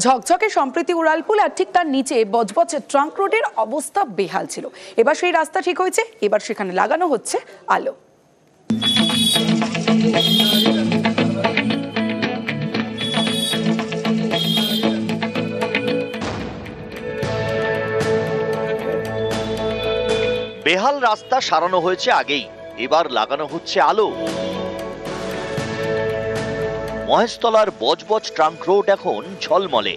ঝকঝকে সম্প্রীতি উড়ালপুল আর ঠিক তার নিচে বজবজ ট্রাঙ্ক রোডের অবস্থা বেহাল ছিল। এবার সেই রাস্তা ঠিক হয়েছে, এবার সেখানে লাগানো হচ্ছে আলো। বেহাল রাস্তা সারানো হয়েছে আগেই, এবার লাগানো হচ্ছে আলো। মহেশতলার বজবজ ট্রাঙ্ক রোড এখন ঝলমলে।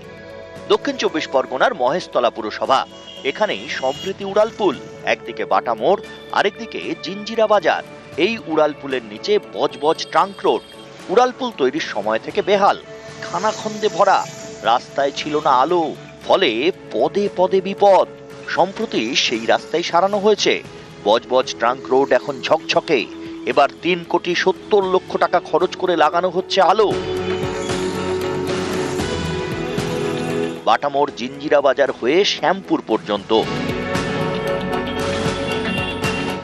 দক্ষিণ ২৪ পরগনার মহেশতলা পুরসভা, এখানেই সম্প্রীতি উড়ালপুল। একদিকে বাটা মোড়, আরেকদিকে জিঞ্জিরা বাজার। এই উড়ালপুলের নিচে বজবজ ট্রাঙ্ক রোড। উড়ালপুল তৈরির সময় থেকে বেহাল, খানাখন্দে ভরা, রাস্তায় ছিল না আলো, ফলে পদে পদে বিপদ। সম্প্রতি সেই রাস্তায় সারানো হয়েছে। বজবজ ট্রাঙ্ক রোড এখন ঝকঝকে। এবার ৩,৭০,০০,০০০ টাকা খরচ করে লাগানো হচ্ছে আলো। বাটামোড় জিঞ্জিরা বাজার হয়ে শ্যামপুর পর্যন্ত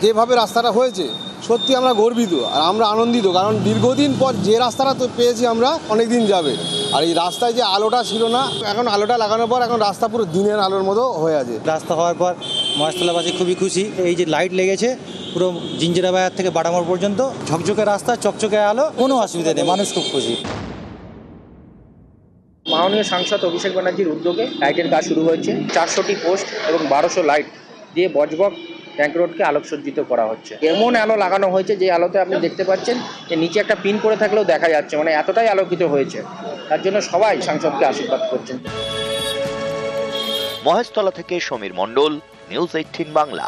যেভাবে রাস্তাটা হয়েছে সত্যি আমরা গর্বিত আর আমরা আনন্দিত, কারণ দীর্ঘদিন পর যে রাস্তাটা তো পেয়েছি আমরা, অনেক দিন যাবে। আর এই রাস্তায় যে আলোটা ছিল না, এখন আলোটা লাগানোর পর এখন রাস্তা পুরো দিনের আলোর মতো হয়ে আছে। রাস্তা হওয়ার পর মহেশতলাবাসী খুবই খুশি। এই যে লাইট লেগেছে পুরো জিঞ্জিরা বাজার থেকে বাটামোড় পর্যন্ত, ঝকঝকে রাস্তা, চকচকে আলো, কোনো অসুবিধা নেই, মানুষ খুব খুশি। মাননীয় সাংসদ অভিষেক ব্যানার্জির উদ্যোগে লাইটের কাজ শুরু হয়েছে। 400টি পোস্ট এবং 1200 লাইট দিয়ে বজবজ ট্যাঙ্ক রোডকে আলোকসজ্জিত করা হচ্ছে। এমন আলো লাগানো হয়েছে যে আলোতে আপনি দেখতে পাচ্ছেন যে নিচে একটা পিন করে থাকলেও দেখা যাচ্ছে, মানে এতটাই আলোকিত হয়েছে। তার জন্য সবাই সাংসদকে আশীর্বাদ করছেন। মহেশতলা থেকে সমীর মণ্ডল, নিউজ 18 বাংলা।